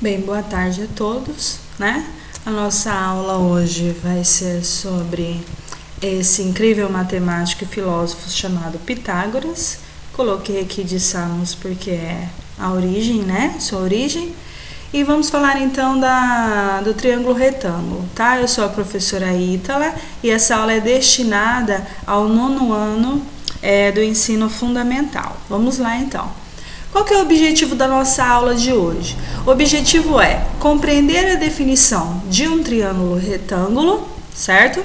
Bem, boa tarde a todos, né? A nossa aula hoje vai ser sobre esse incrível matemático e filósofo chamado Pitágoras. Coloquei aqui de Samos porque é a origem, né? Sua origem. E vamos falar então do triângulo retângulo, tá? Eu sou a professora Ítala e essa aula é destinada ao 9º ano do ensino fundamental. Vamos lá então. Qual que é o objetivo da nossa aula de hoje? O objetivo é compreender a definição de um triângulo retângulo, certo?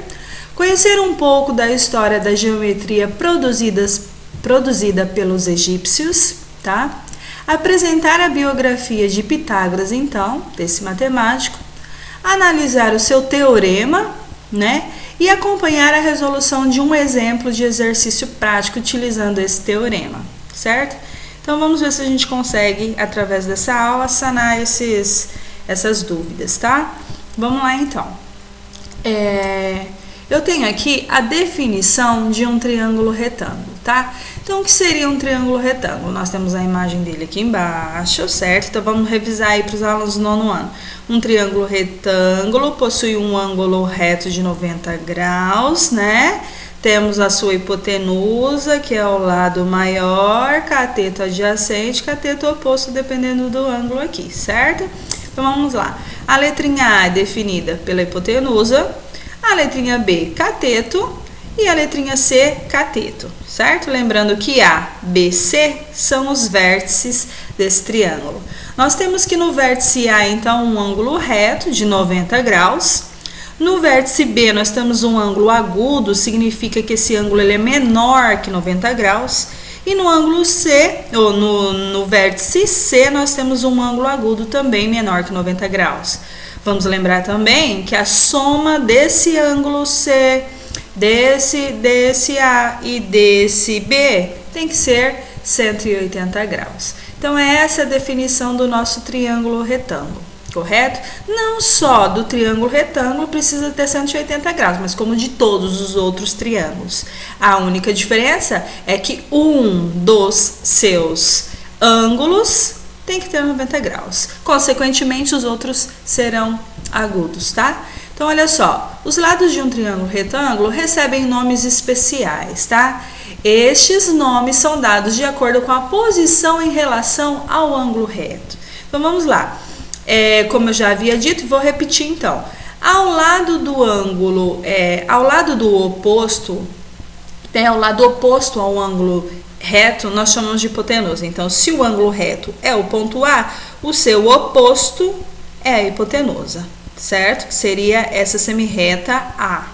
Conhecer um pouco da história da geometria produzida pelos egípcios, tá? Apresentar a biografia de Pitágoras, então, desse matemático, analisar o seu teorema, né? E acompanhar a resolução de um exemplo de exercício prático utilizando esse teorema, certo? Então, vamos ver se a gente consegue, através dessa aula, sanar essas dúvidas, tá? Vamos lá, então. Eu tenho aqui a definição de um triângulo retângulo, tá? Então, o que seria um triângulo retângulo? Nós temos a imagem dele aqui embaixo, certo? Então, vamos revisar aí para os alunos do 9º ano. Um triângulo retângulo possui um ângulo reto de 90 graus, né? Temos a sua hipotenusa, que é o lado maior, cateto adjacente, cateto oposto, dependendo do ângulo aqui, certo? Então, vamos lá. A letrinha A é definida pela hipotenusa, a letrinha B, cateto, e a letrinha C, cateto, certo? Lembrando que A, B, C são os vértices desse triângulo. Nós temos que no vértice A, então, um ângulo reto de 90 graus. No vértice B, nós temos um ângulo agudo, significa que esse ângulo ele é menor que 90 graus. E no ângulo C, ou no vértice C, nós temos um ângulo agudo também menor que 90 graus. Vamos lembrar também que a soma desse ângulo C, desse A e desse B tem que ser 180 graus. Então, é essa a definição do nosso triângulo retângulo. Correto? Não só do triângulo retângulo precisa ter 180 graus, mas como de todos os outros triângulos. A única diferença é que um dos seus ângulos tem que ter 90 graus. Consequentemente, os outros serão agudos, tá? Então, olha só, os lados de um triângulo retângulo recebem nomes especiais, tá? Estes nomes são dados de acordo com a posição em relação ao ângulo reto. Então, vamos lá. Como eu já havia dito, vou repetir então. Ao lado do ângulo, ao lado do oposto, ao lado oposto ao ângulo reto, nós chamamos de hipotenusa. Então, se o ângulo reto é o ponto A, o seu oposto é a hipotenusa, certo? Que seria essa semirreta A,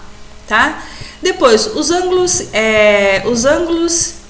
tá? Depois, os ângulos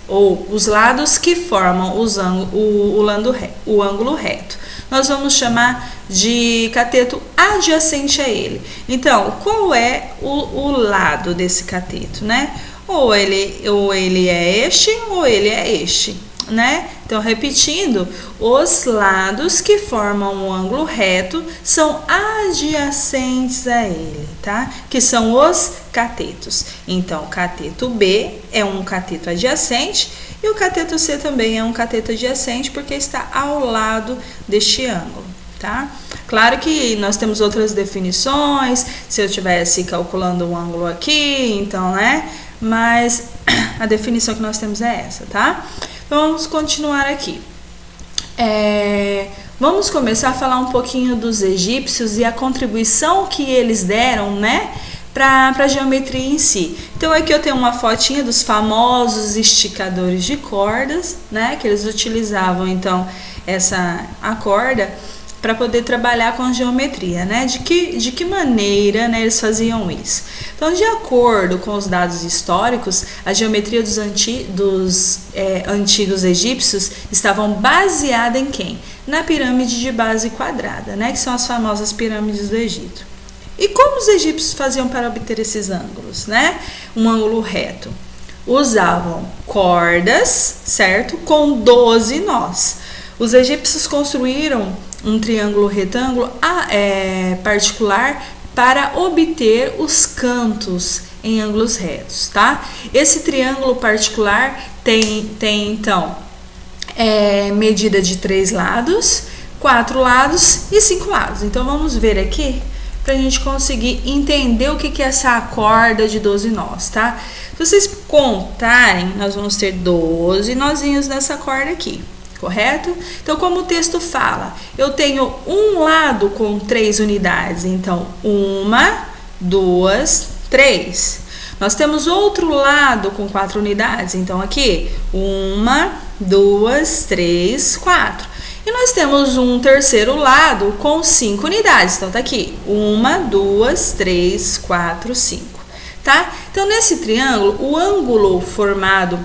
ou os lados que formam o ângulo reto, nós vamos chamar de cateto adjacente a ele. Então, qual é o lado desse cateto, né? Ou ele é este, ou ele é este, né? Então, repetindo, os lados que formam o ângulo reto são adjacentes a ele, tá? Que são os catetos. Então, cateto B é um cateto adjacente e o cateto C também é um cateto adjacente porque está ao lado deste ângulo, tá? Claro que nós temos outras definições, se eu estivesse calculando um ângulo aqui, então, né? Mas a definição que nós temos é essa, tá? Então, vamos continuar aqui. Vamos começar a falar um pouquinho dos egípcios e a contribuição que eles deram, né, para a geometria em si. Então, aqui eu tenho uma fotinha dos famosos esticadores de cordas, né, que eles utilizavam, então, a corda para poder trabalhar com a geometria, né? De que maneira, né, eles faziam isso? Então, de acordo com os dados históricos, a geometria dos antigos egípcios estavam baseada em quem? Na pirâmide de base quadrada, né? Que são as famosas pirâmides do Egito. E como os egípcios faziam para obter esses ângulos, né? Um ângulo reto. Usavam cordas, certo? Com 12 nós. Os egípcios construíram um triângulo retângulo particular para obter os cantos em ângulos retos, tá? Esse triângulo particular tem então medida de 3 lados, 4 lados e 5 lados. Então, vamos ver aqui para a gente conseguir entender o que é essa corda de 12 nós, tá? Se vocês contarem, nós vamos ter 12 nozinhos nessa corda aqui, correto? Então, como o texto fala, eu tenho um lado com 3 unidades, então 1, 2, 3. Nós temos outro lado com 4 unidades, então aqui 1, 2, 3, 4. E nós temos um terceiro lado com 5 unidades. Então, tá aqui. 1, 2, 3, 4, 5. Tá? Então, nesse triângulo, o ângulo formado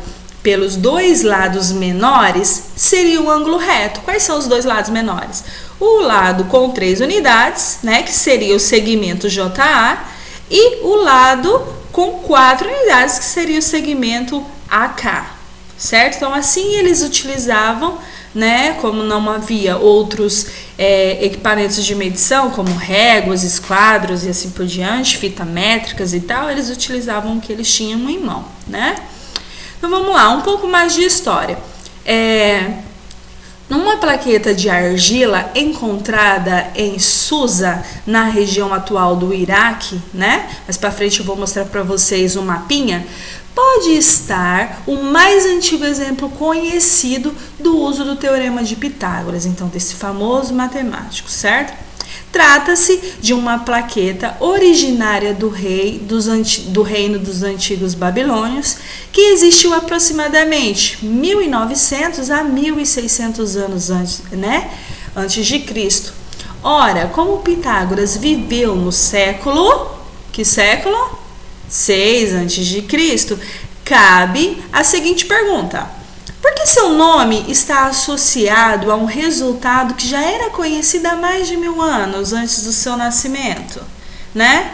pelos dois lados menores seria o ângulo reto. Quais são os dois lados menores? O lado com 3 unidades, né? Que seria o segmento JA. E o lado com 4 unidades, que seria o segmento AK. Certo? Então, assim eles utilizavam, né, como não havia outros equipamentos de medição, como réguas, esquadros e assim por diante, fita métricas e tal, eles utilizavam o que eles tinham em mão, né? Então, vamos lá, um pouco mais de história. Numa plaqueta de argila encontrada em Susa, na região atual do Iraque, né? Mais para frente eu vou mostrar para vocês um mapinha. Pode estar o mais antigo exemplo conhecido do uso do Teorema de Pitágoras, então desse famoso matemático, certo? Trata-se de uma plaqueta originária do reino dos antigos babilônios, que existiu aproximadamente 1900 a 1600 anos antes de Cristo. Ora, como Pitágoras viveu no século, que século? 6 a.C., cabe a seguinte pergunta: por que seu nome está associado a um resultado que já era conhecido há mais de 1000 anos antes do seu nascimento, né?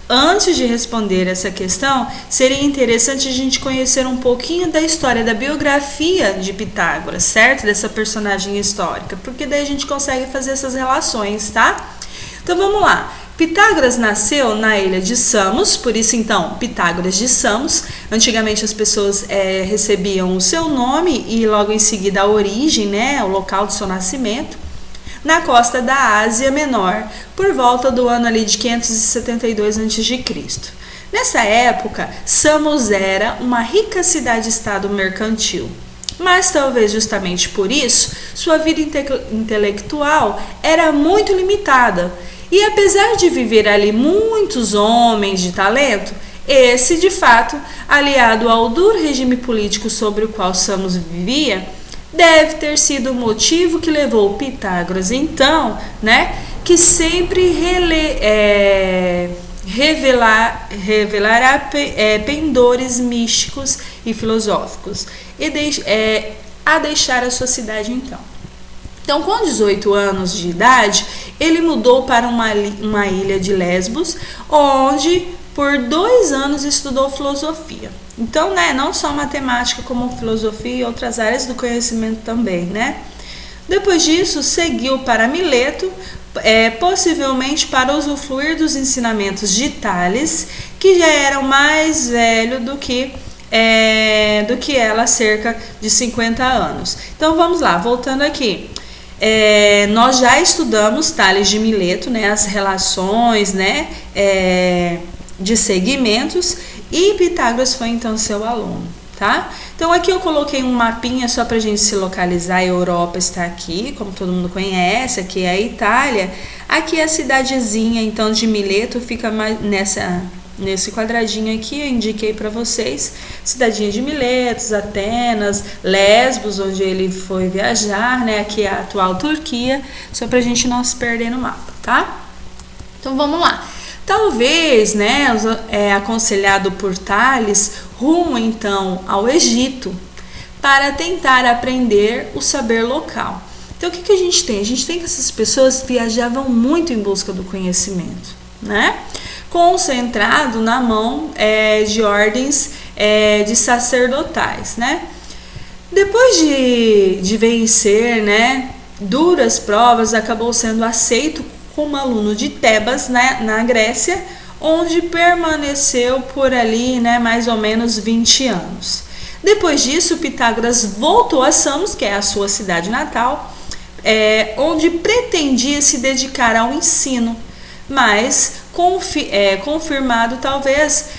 Antes de responder essa questão, seria interessante a gente conhecer um pouquinho da história da biografia de Pitágoras, certo? Dessa personagem histórica, porque daí a gente consegue fazer essas relações, tá? Então, vamos lá. Pitágoras nasceu na ilha de Samos, por isso então Pitágoras de Samos. Antigamente as pessoas recebiam o seu nome e logo em seguida a origem, né, o local do seu nascimento, na costa da Ásia Menor, por volta do ano ali de 572 a.C. Nessa época, Samos era uma rica cidade-estado mercantil. Mas talvez justamente por isso, sua vida intelectual era muito limitada. E apesar de viver ali muitos homens de talento, esse, de fato, aliado ao duro regime político sobre o qual Samos vivia, deve ter sido o motivo que levou Pitágoras, então, né, que sempre revelará pendores místicos e filosóficos, a deixar a sua cidade, então. Então, com 18 anos de idade, ele mudou para uma ilha de Lesbos, onde por 2 anos estudou filosofia. Então, né, não só matemática, como filosofia e outras áreas do conhecimento também, né? Depois disso, seguiu para Mileto, possivelmente para usufruir dos ensinamentos de Tales, que já era mais velho do que ela, cerca de 50 anos. Então, vamos lá, voltando aqui. Nós já estudamos Tales de Mileto, né, as relações, né, de segmentos, e Pitágoras foi então seu aluno, tá? Então aqui eu coloquei um mapinha só para a gente se localizar. A Europa está aqui, como todo mundo conhece, aqui é a Itália, aqui é a cidadezinha então de Mileto, fica mais nesse quadradinho aqui, eu indiquei para vocês, cidadinha de Miletos, Atenas, Lesbos, onde ele foi viajar, né? Aqui é a atual Turquia, só pra gente não se perder no mapa, tá? Então, vamos lá. Talvez, né, aconselhado por Tales, rumo então ao Egito, para tentar aprender o saber local. Então, o que a gente tem? A gente tem que essas pessoas viajavam muito em busca do conhecimento, né? Concentrado na mão de ordens de sacerdotais, né? Depois de vencer, né, duras provas, acabou sendo aceito como aluno de Tebas, né, na Grécia, onde permaneceu por ali, né, mais ou menos 20 anos. Depois disso, Pitágoras voltou a Samos, que é a sua cidade natal, onde pretendia se dedicar ao ensino, mas confirmado talvez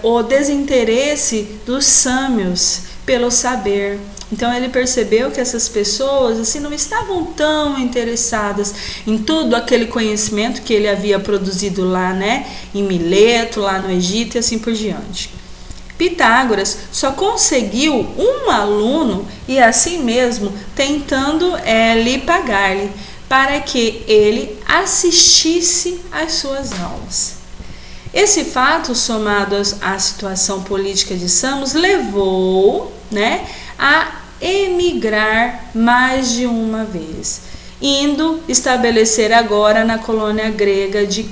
o desinteresse dos sâmios pelo saber. Então ele percebeu que essas pessoas assim não estavam tão interessadas em todo aquele conhecimento que ele havia produzido lá, né, em Mileto, lá no Egito e assim por diante. Pitágoras só conseguiu um aluno e assim mesmo tentando lhe pagar-lhe para que ele assistisse às suas aulas. Esse fato, somado à situação política de Samos, levou, né, a emigrar mais de uma vez, indo estabelecer agora na colônia grega de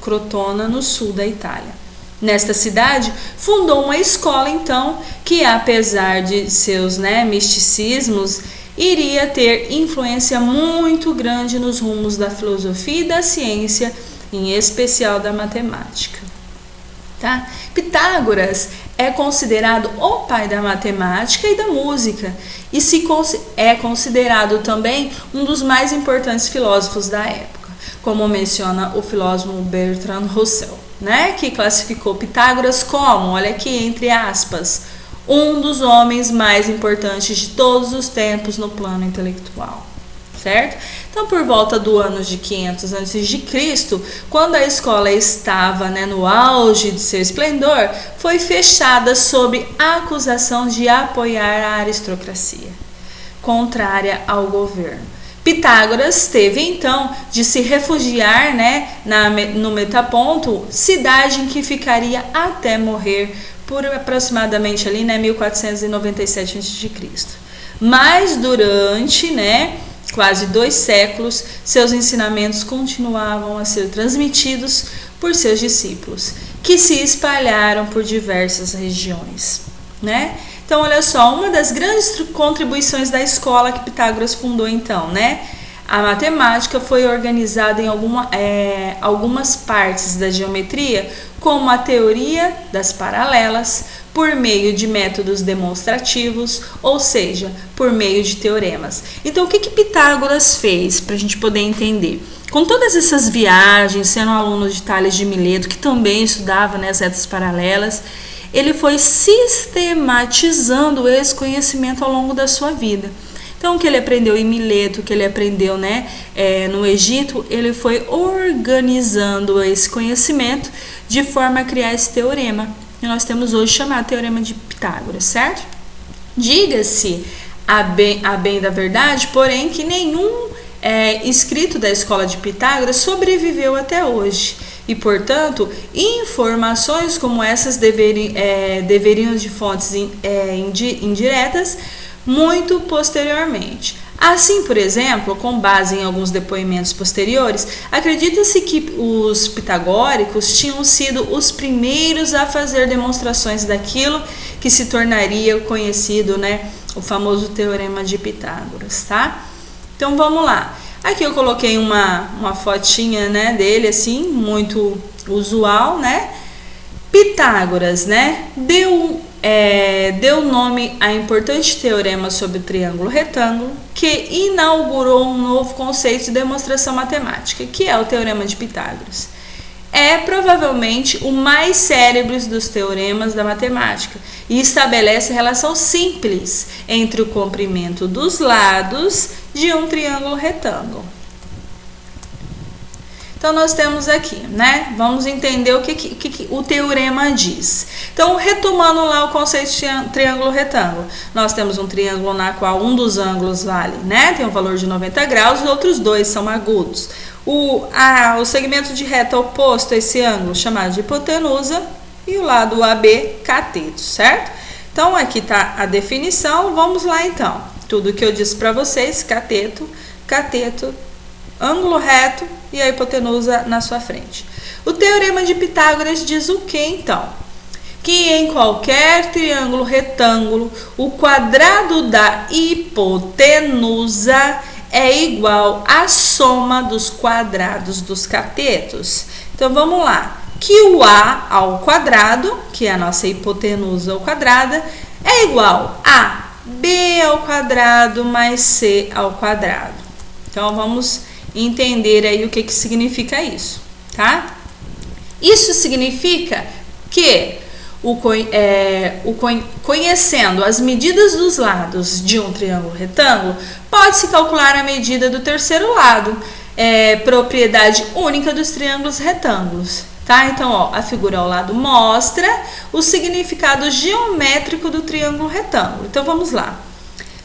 Crotona, no sul da Itália. Nesta cidade, fundou uma escola, então, que apesar de seus misticismos, iria ter influência muito grande nos rumos da filosofia e da ciência, em especial da matemática. Tá? Pitágoras é considerado o pai da matemática e da música e é considerado também um dos mais importantes filósofos da época, como menciona o filósofo Bertrand Russell, né, que classificou Pitágoras como, olha aqui, entre aspas, um dos homens mais importantes de todos os tempos no plano intelectual, certo? Então, por volta do ano de 500 a.C., quando a escola estava no auge de seu esplendor, foi fechada sob a acusação de apoiar a aristocracia, contrária ao governo. Pitágoras teve então de se refugiar no Metaponto, cidade em que ficaria até morrer por aproximadamente ali, 1497 a.C. Mas durante quase 2 séculos, seus ensinamentos continuavam a ser transmitidos por seus discípulos, que se espalharam por diversas regiões, Então, olha só, uma das grandes contribuições da escola que Pitágoras fundou, então, a matemática foi organizada em algumas partes da geometria, como a teoria das paralelas, por meio de métodos demonstrativos, ou seja, por meio de teoremas. Então, o que Pitágoras fez para a gente poder entender? Com todas essas viagens, sendo aluno de Tales de Mileto, que também estudava as retas paralelas, ele foi sistematizando esse conhecimento ao longo da sua vida. Então, o que ele aprendeu em Mileto, o que ele aprendeu no Egito, ele foi organizando esse conhecimento de forma a criar esse teorema, que nós temos hoje chamado Teorema de Pitágoras, certo? Diga-se a bem da verdade, porém, que nenhum escrito da escola de Pitágoras sobreviveu até hoje. E, portanto, informações como essas deveriam de fontes indiretas muito posteriormente. Assim, por exemplo, com base em alguns depoimentos posteriores, acredita-se que os pitagóricos tinham sido os primeiros a fazer demonstrações daquilo que se tornaria conhecido, o famoso Teorema de Pitágoras, tá? Então, vamos lá. Aqui eu coloquei uma fotinha, dele, assim, muito usual, Pitágoras, deu nome a importante teorema sobre o triângulo retângulo, que inaugurou um novo conceito de demonstração matemática, que é o Teorema de Pitágoras. É provavelmente o mais célebre dos teoremas da matemática e estabelece relação simples entre o comprimento dos lados de um triângulo retângulo. Então, nós temos aqui, Vamos entender o que o teorema diz. Então, retomando lá o conceito de triângulo retângulo, nós temos um triângulo na qual um dos ângulos vale, tem um valor de 90 graus, os outros dois são agudos. O segmento de reta oposto a esse ângulo, chamado de hipotenusa, e o lado AB, cateto, certo? Então, aqui está a definição. Vamos lá, então. Tudo que eu disse para vocês, cateto, ângulo reto e a hipotenusa na sua frente. O Teorema de Pitágoras diz o que, então? Que em qualquer triângulo retângulo, o quadrado da hipotenusa é igual à soma dos quadrados dos catetos. Então, vamos lá. Que o A ao quadrado, que é a nossa hipotenusa ao quadrada, é igual a b ao quadrado mais c ao quadrado. Então, vamos entender aí o que significa isso, tá? Isso significa que conhecendo as medidas dos lados de um triângulo retângulo, pode-se calcular a medida do terceiro lado, propriedade única dos triângulos retângulos. Tá? Então, ó, a figura ao lado mostra o significado geométrico do triângulo retângulo. Então, vamos lá.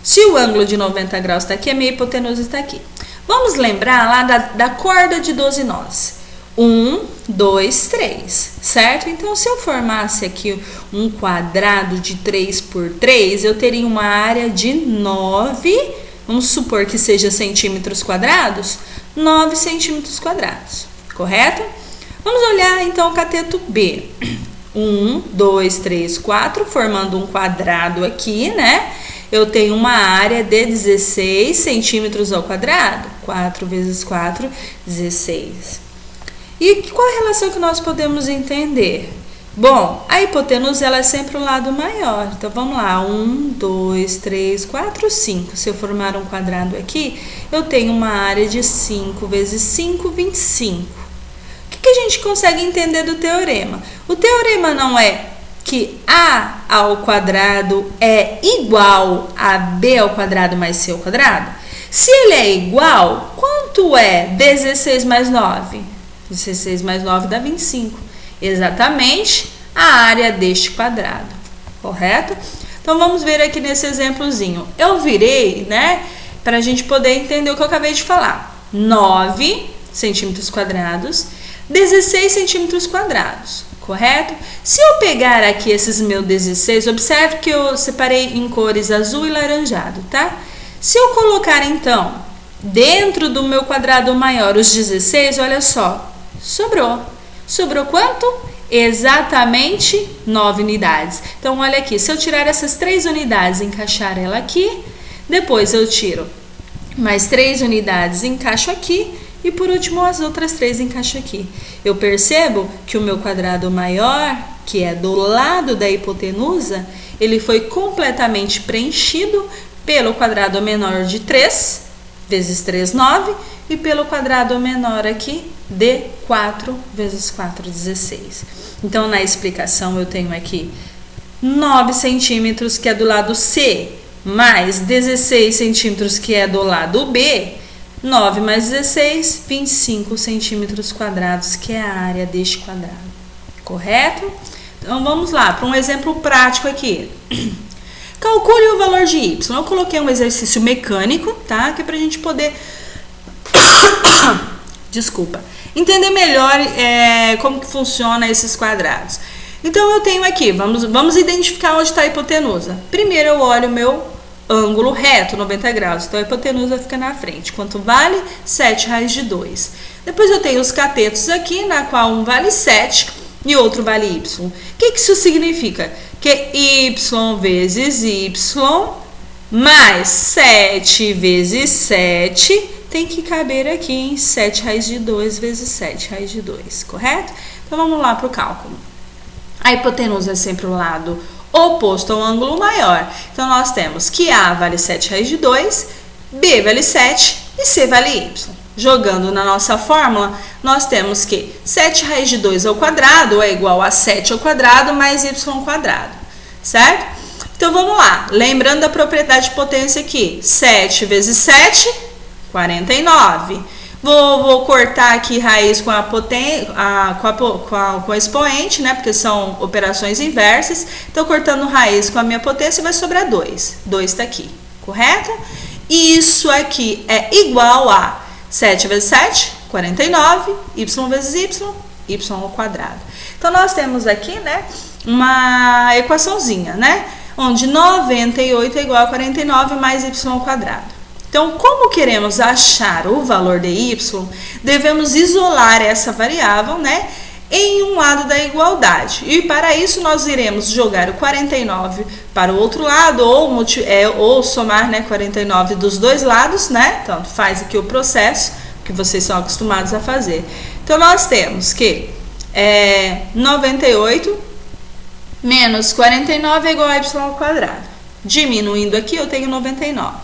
Se o ângulo de 90 graus está aqui, a minha hipotenusa está aqui. Vamos lembrar lá da corda de 12 nós. 1, 2, 3, certo? Então, se eu formasse aqui um quadrado de 3 por 3, eu teria uma área de 9, vamos supor que seja centímetros quadrados, 9 centímetros quadrados, correto? Vamos olhar então o cateto B. 1, 2, 3, 4, formando um quadrado aqui, né? Eu tenho uma área de 16 centímetros ao quadrado. 4 vezes 4, 16. E qual a relação que nós podemos entender? Bom, a hipotenusa ela é sempre o lado maior. Então, vamos lá. 1, 2, 3, 4, 5. Se eu formar um quadrado aqui, eu tenho uma área de 5 vezes 5, 25. O que a gente consegue entender do teorema? O teorema não é que a ao quadrado é igual a b ao quadrado mais c ao quadrado? Se ele é igual, quanto é 16 mais 9? 16 mais 9 dá 25. Exatamente a área deste quadrado, correto? Então, vamos ver aqui nesse exemplozinho. Eu virei, né, para a gente poder entender o que eu acabei de falar. 9 centímetros quadrados, 16 centímetros quadrados, correto? Se eu pegar aqui esses meus 16, observe que eu separei em cores azul e laranjado, tá? Se eu colocar, então, dentro do meu quadrado maior os 16, olha só, sobrou. Sobrou quanto? Exatamente 9 unidades. Então, olha aqui, se eu tirar essas 3 unidades e encaixar ela aqui, depois eu tiro mais 3 unidades e encaixo aqui, e por último as outras 3 encaixo aqui. Eu percebo que o meu quadrado maior, que é do lado da hipotenusa, ele foi completamente preenchido pelo quadrado menor de 3, vezes 3, 9, e pelo quadrado menor aqui de 4 vezes 4, 16. Então, na explicação eu tenho aqui 9 centímetros, que é do lado C, mais 16 centímetros, que é do lado B. 9 mais 16, 25 centímetros quadrados, que é a área deste quadrado, correto? Então, vamos lá, para um exemplo prático aqui. Calcule o valor de y. Eu coloquei um exercício mecânico, tá? Que é para a gente poder, desculpa, entender melhor como que funciona esses quadrados. Então, eu tenho aqui, vamos identificar onde está a hipotenusa. Primeiro, eu olho o meu ângulo reto, 90 graus. Então, a hipotenusa fica na frente. Quanto vale? 7 raiz de 2. Depois, eu tenho os catetos aqui, na qual um vale 7 e outro vale y. O que isso significa? Que y vezes y mais 7 vezes 7 tem que caber aqui em 7 raiz de 2 vezes 7 raiz de 2, correto? Então, vamos lá para o cálculo. A hipotenusa é sempre o lado oposto ao ângulo maior. Então, nós temos que A vale 7 raiz de 2, B vale 7 e C vale y. Jogando na nossa fórmula, nós temos que 7 raiz de 2 ao quadrado é igual a 7 ao quadrado mais y ao quadrado, certo? Então, vamos lá. Lembrando da propriedade de potência aqui. 7 vezes 7, 49. Vou cortar aqui raiz com com a expoente, né? Porque são operações inversas. Então, cortando raiz com a minha potência, vai sobrar 2. 2 está aqui, correto? Isso aqui é igual a 7 vezes 7, 49, y vezes y ao quadrado. Então, nós temos aqui, né, uma equaçãozinha, né? Onde 98 é igual a 49 mais y ao quadrado. Então, como queremos achar o valor de y, devemos isolar essa variável, né, em um lado da igualdade. E para isso, nós iremos jogar o 49 para o outro lado, ou somar, né, 49 dos dois lados, né? Então, faz aqui o processo que vocês são acostumados a fazer. Então, nós temos que 98 menos 49 é igual a y ao quadrado. Diminuindo aqui, eu tenho 99.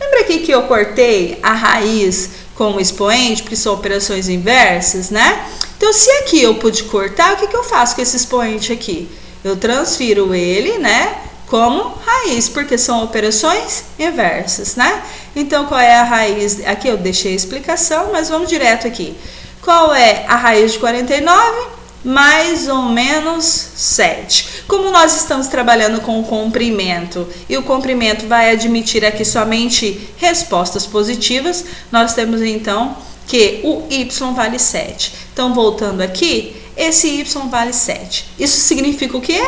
Lembra aqui que eu cortei a raiz com o expoente, porque são operações inversas, né? Então, se aqui eu pude cortar, o que eu faço com esse expoente aqui? Eu transfiro ele, né, como raiz, porque são operações inversas, né? Então, qual é a raiz? Aqui eu deixei a explicação, mas vamos direto aqui. Qual é a raiz de 49? Mais ou menos 7. Como nós estamos trabalhando com o comprimento e o comprimento vai admitir aqui somente respostas positivas, nós temos então que o y vale 7. Então, voltando aqui, esse y vale 7. Isso significa o quê?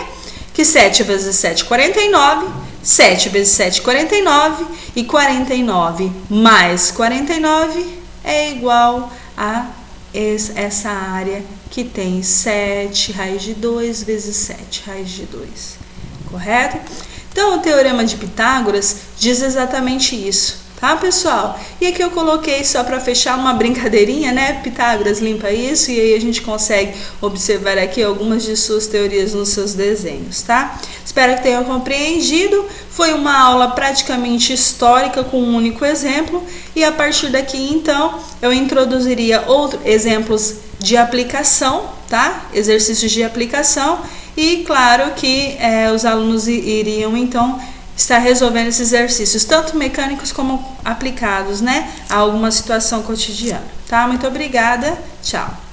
Que 7 vezes 7 é 49, 7 vezes 7 é 49 e 49 mais 49 é igual a essa área que tem 7 raiz de 2 vezes 7 raiz de 2, correto? Então, o Teorema de Pitágoras diz exatamente isso, tá, pessoal? E aqui eu coloquei só para fechar uma brincadeirinha, né? Pitágoras limpa isso e aí a gente consegue observar aqui algumas de suas teorias nos seus desenhos, tá? Espero que tenham compreendido. Foi uma aula praticamente histórica com um único exemplo e a partir daqui, então, eu introduziria outros exemplos de aplicação, tá? Exercícios de aplicação e, claro, que os alunos iriam, então, estar resolvendo esses exercícios, tanto mecânicos como aplicados, né, a alguma situação cotidiana, tá? Muito obrigada, tchau!